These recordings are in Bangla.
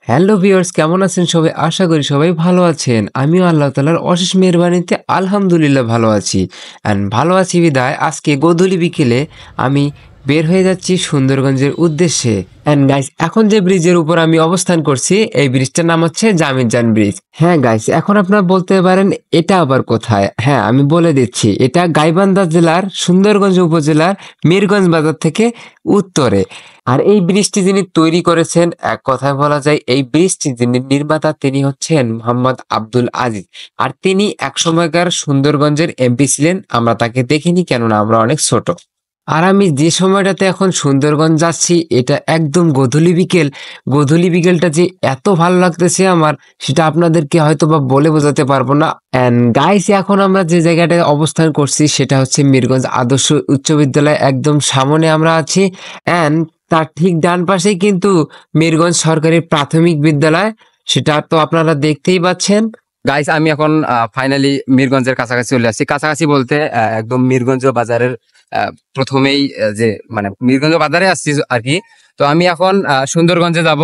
হ্যালো ভিউয়ার্স, কেমন আছেন সবাই? আশা করি সবাই ভালো আছেন। আমিও আল্লাহ তাআলার অশেষ মেহেরবানিতে আলহামদুলিল্লাহ ভালো আছি। ভালো আছি বিধায় আজকে গোধূলি বিকেলে আমি বের হয়ে যাচ্ছি সুন্দরগঞ্জের উদ্দেশ্যে। গাইস, এখন যে ব্রিজের উপর আমি অবস্থান করছি এই ব্রিজটার নাম হচ্ছে জামিনজান ব্রিজ। হ্যাঁ গাইস, এখন আপনারা বলতে পারেন এটা আবার কোথায়? হ্যাঁ, আমি বলে দিচ্ছি, এটা গাইবান্ধা জেলার সুন্দরগঞ্জ উপজেলার মিরগঞ্জ বাজার থেকে উত্তরে। আর এই ব্রিজটি যিনি তৈরি করেছেন, এক কথায় বলা যায় এই ব্রিজটি যিনি নির্মাতা তিনি হচ্ছেন মোহাম্মদ আব্দুল আজিজ। আর তিনি এক সময়কার সুন্দরগঞ্জের এমপি ছিলেন। আমরা তাকে দেখিনি, কেননা আমরা অনেক ছোট। আর আমি যে সময়টাতে এখন সুন্দরগঞ্জ যাচ্ছি এটা একদম গোধূলি বিকেল। গোধূলি বিকেলটা যে এত ভালো লাগতেছে আমার, সেটা আপনাদেরকে হয়তো বা বলে বোঝাতে পারবো না। এন্ড গাইস, এখন আমরা যে জায়গাটায় অবস্থান করছি সেটা হচ্ছে মিরগঞ্জ আদর্শ উচ্চ বিদ্যালয়, একদম সামনে আমরা আছি। এন্ড তার ঠিক ডান পাশেই কিন্তু মিরগঞ্জ সরকারি প্রাথমিক বিদ্যালয়, সেটা তো আপনারা দেখতেই পাচ্ছেন। গাইস, আমি এখন ফাইনালি মিরগঞ্জের কাছাকাছি চলে আসছি। কাছাকাছি বলতে একদম মিরগঞ্জ বাজারের প্রথমেই যে মানে মিরগঞ্জ বাজারে আসছি আর কি। তো আমি এখন সুন্দরগঞ্জে যাব।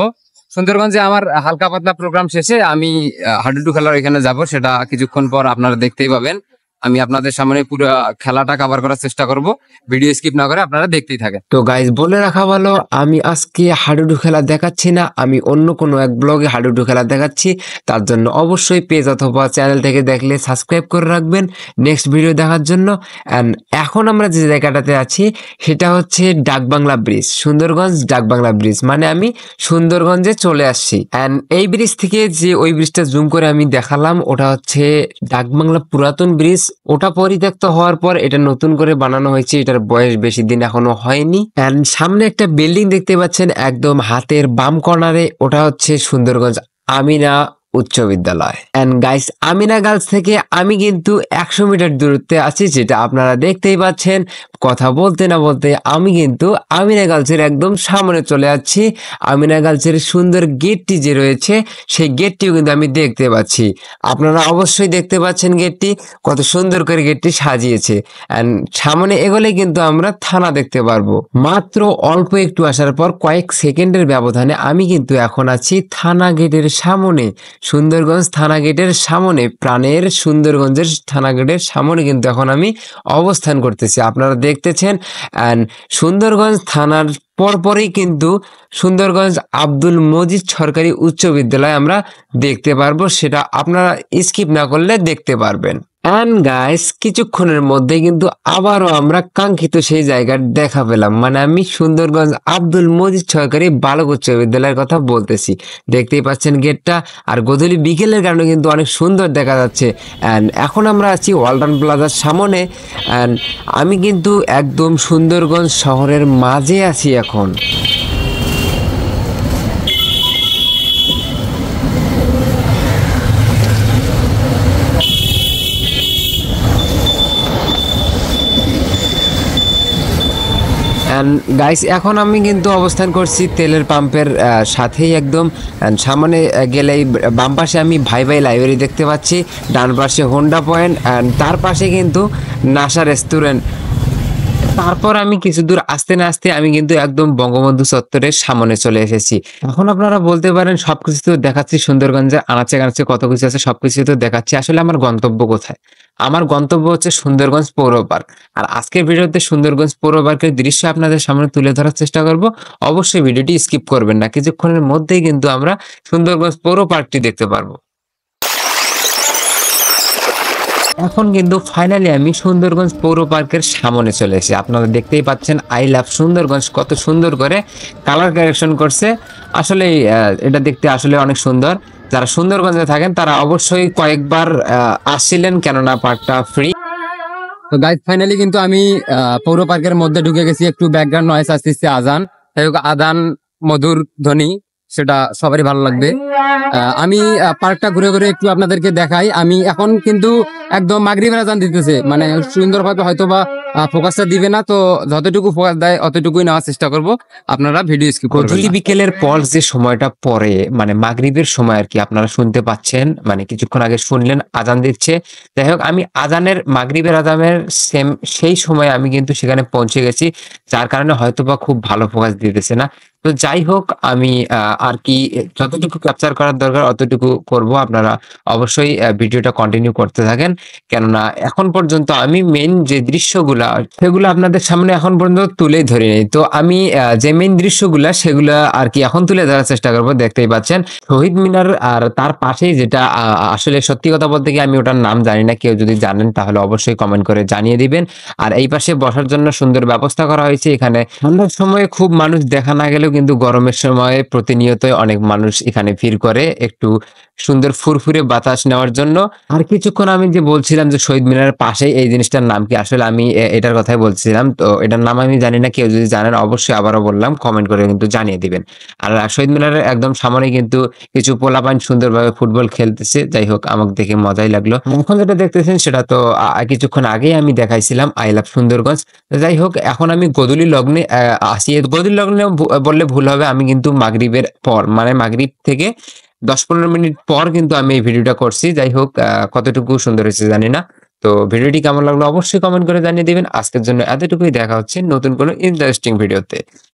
সুন্দরগঞ্জে আমার হালকা পাতলা প্রোগ্রাম শেষে আমি হাডুডু খেলার এখানে যাব, সেটা কিছুক্ষণ পর আপনারা দেখতেই পাবেন। আমি আপনাদের সামনে পুরো খেলাটা কভার করার চেষ্টা করব, ভিডিও স্কিপ না করে আপনারা দেখতেই থাকেন। তো গাইজ, বলে রাখা ভালো, আমি আজকে হাডুডু খেলা দেখাচ্ছি না, আমি অন্য কোনো এক ব্লগে হাডুডু খেলা দেখাচ্ছি। তার জন্য অবশ্যই পেজ অথবা চ্যানেল থেকে দেখলে সাবস্ক্রাইব করে রাখবেন নেক্সট ভিডিও দেখার জন্য। অ্যান্ড এখন আমরা যে জায়গাটাতে আছি সেটা হচ্ছে ডাকবাংলা ব্রিজ, সুন্দরগঞ্জ ডাকবাংলা ব্রিজ, মানে আমি সুন্দরগঞ্জে চলে আসছি। অ্যান্ড এই ব্রিজ থেকে যে ওই ব্রিজটা জুম করে আমি দেখালাম ওটা হচ্ছে ডাকবাংলা পুরাতন ব্রিজ। ওটা পরিত্যক্ত হওয়ার পর এটা নতুন করে বানানো হয়েছে, এটার বয়স বেশি দিন এখনো হয়নি। এন্ড সামনে একটা বিল্ডিং দেখতে পাচ্ছেন একদম হাতের বাম কর্নারে, ওটা হচ্ছে সুন্দরগঞ্জ আমিনা উচ্চ বিদ্যালয়। এন্ড গাইস, আমিনা গার্লস থেকে আমি কিন্তু 100 মিটার দূরত্বে আছি, যেটা আপনারা দেখতেই পাচ্ছেন। কথা বলতে না বলতে আমি কিন্তু আমিনা গার্লসের একদম সামনে চলে যাচ্ছি। আমিনা গার্লসের সুন্দর গেটটি যে রয়েছে সেই গেটটিও কিন্তু আমি দেখতে পাচ্ছি। আপনারা অবশ্যই দেখতে পাচ্ছেন গেটটি, কত সুন্দর করে গেটটি সাজিয়েছে। এন্ড সামনে এগোলে কিন্তু আমরা থানা দেখতে পারবো। মাত্র অল্প একটু আসার পর কয়েক সেকেন্ডের ব্যবধানে আমি কিন্তু এখন আছি থানা গেটের সামনে। সুন্দরগঞ্জ থানা গেটের সামনে, প্রাণের সুন্দরগঞ্জের থানা গেটের সামনে কিন্তু এখন আমি অবস্থান করতেছি, আপনারা দেখতেছেন। অ্যান্ড সুন্দরগঞ্জ থানার পরপরই কিন্তু সুন্দরগঞ্জ আব্দুল মজিদ সরকারি উচ্চ বিদ্যালয় আমরা দেখতে পারবো, সেটা আপনারা স্কিপ না করলে দেখতে পারবেন। অ্যান্ড গাইস, কিছুক্ষণের মধ্যে কিন্তু আবারও আমরা কাঙ্ক্ষিত সেই জায়গার দেখা পেলাম, মানে আমি সুন্দরগঞ্জ আব্দুল মজিদ সরকারি বালক উচ্চ বিদ্যালয়ের কথা বলতেছি। দেখতেই পাচ্ছেন গেটটা, আর গোধূলি বিকেলের কারণে কিন্তু অনেক সুন্দর দেখা যাচ্ছে। অ্যান্ড এখন আমরা আছি ওয়ালটন প্লাজার সামনে। অ্যান্ড আমি কিন্তু একদম সুন্দরগঞ্জ শহরের মাঝে আছি এখন। গাইস, এখন আমি কিন্তু অবস্থান করছি তেলের পাম্পের সাথেই একদম। সামনে গেলেই বাম পাশে আমি ভাই ভাই লাইব্রেরি দেখতে পাচ্ছি, ডান পাশে হোন্ডা পয়েন্ট, অ্যান্ড তার পাশে কিন্তু নাসা রেস্টুরেন্ট। তারপর আমি কিছু দূর আসতে না আসতে আমি কিন্তু একদম বঙ্গবন্ধু চত্বরের সামনে চলে এসেছি। এখন আপনারা বলতে পারেন সবকিছু তো দেখাচ্ছি, সুন্দরগঞ্জে আনাচে কানাচে কত কিছু আছে সবকিছু তো দেখাচ্ছি, আসলে আমার গন্তব্য কোথায়? আমার গন্তব্য হচ্ছে সুন্দরগঞ্জ পৌর পার্ক। আর আজকের ভিডিওতে সুন্দরগঞ্জ পৌর পার্কের দৃশ্য আপনাদের সামনে তুলে ধরার চেষ্টা করব। অবশ্যই ভিডিওটি স্কিপ করবেন না, কিছুক্ষণের মধ্যেই কিন্তু আমরা সুন্দরগঞ্জ পৌর পার্কটি দেখতে পারবো। এখন কিন্তু ফাইনালি আমি সুন্দরগঞ্জ পৌর পার্কের সামনে চলে এসেছি। আপনারা দেখতেই পাচ্ছেন আই লাভ সুন্দরগঞ্জ কত সুন্দর করে কালার কারেকশন করছে। আসলে এটা দেখতে আসলে অনেক সুন্দর। যারা সুন্দরগঞ্জে থাকেন তারা অবশ্যই কয়েকবার আসছিলেন, কেননা পার্কটা ফ্রি। তো গাইস, ফাইনালি কিন্তু আমি পৌর পার্কের মধ্যে ঢুকে গেছি। একটু ব্যাকগ্রাউন্ড নয়েজ আসতেছে, আজান, আদান মধুর ধ্বনি, সেটা সবারই ভালো লাগবে। আমি পার্কটা ঘুরে ঘুরে একটু আপনাদেরকে দেখাই। আমি এখন কিন্তু একদম মাগরিবের আজান দিতেছে, মানে সুন্দরভাবে হয়তো বা ফোকাসটা দিবে না, তো যতটুকু ফোকাস দেয় অতটুকুই নেওয়ার চেষ্টা করব। আপনারা ভিডিও স্কিপ করবেন গধূলি না। বিকেলের পর যে সময়টা পরে মানে মাগরিবের সময় আর কি আপনারা শুনতে পাচ্ছেন, মানে কিছুক্ষণ আগে শুনলেন আজান দিচ্ছে। যাই হোক আমি আজানের মাগরিবের আজানের সেই সময় আমি কিন্তু সেখানে পৌঁছে গেছি। যার কারণে হয়তোবা খুব ভালো ফোকাস দিতেছে না। তো যাই হোক আমি আর কি যতটুকু ক্যাপচার করার দরকার অতটুকু করব। আপনারা অবশ্যই ভিডিওটা কন্টিনিউ করতে থাকেন। কেননা এখন পর্যন্ত আমি মেইন যে দৃশ্যগুলা সেগুলো আপনাদের সামনে এখন পর্যন্ত তুলেই ধরিনি। তো আমি যে মেইন দৃশ্যগুলা সেগুলা আর কি এখন তুলে ধরার চেষ্টা করব। দেখতেই পাচ্ছেন শহীদ মিনার আর তার পাশেই যেটা আসলে সত্যি কথা বলতে কি আমি ওটার নাম জানি না। কেউ যদি জানেন তাহলে অবশ্যই কমেন্ট করে জানিয়ে দিবেন। আর এই পাশে বসার জন্য সুন্দর ব্যবস্থা করা হয়েছে। এখানে ঠান্ডার সময়ে খুব মানুষ দেখা না গেলেও কিন্তু গরমের সময়ে প্রতিনিয়তই অনেক মানুষ এখানে ভিড় করে একটু সুন্দর ফুরফুরে বাতাস নেওয়ার জন্য। আর কিছুক্ষণ আমি যে বলছিলাম যে শহীদ মিনারের পাশেই এই জিনিসটার নাম কি? আসলে আমি এটার কথাই বলছিলাম। তো এটার নাম আমি জানি না। কেউ যদি জানেন অবশ্যই আবারও বললাম কমেন্ট করে কিন্তু জানিয়ে দিবেন। আর শহীদ মিনারের একদম সামনে কিন্তু কিছু পোলাপান সুন্দরভাবে ফুটবল খেলতেছে। যাই হোক আমাকে দেখে মজাই লাগলো। এখন যেটা দেখতেছেন সেটা তো কিছুক্ষণ আগেই আমি দেখাইছিলাম আই লাভ সুন্দরগঞ্জ। তো যাই হোক এখন আমি গোধূলি লগ্নে আসি। গোধূলি লগ্নে বললে ভুল হবে। আমি কিন্তু মাগরিবের পর মানে মাগরিব থেকে ১০-১৫ মিনিট পর কিন্তু আমি এই ভিডিওটা করছি। যাই হোক কতটুকু সুন্দর হয়েছে জানি না। তো ভিডিওটি কেমন লাগলো অবশ্যই কমেন্ট করে জানিয়ে দিবেন। আজকের জন্য এতটুকুই। দেখা হচ্ছে নতুন কোনো ইন্টারেস্টিং ভিডিওতে।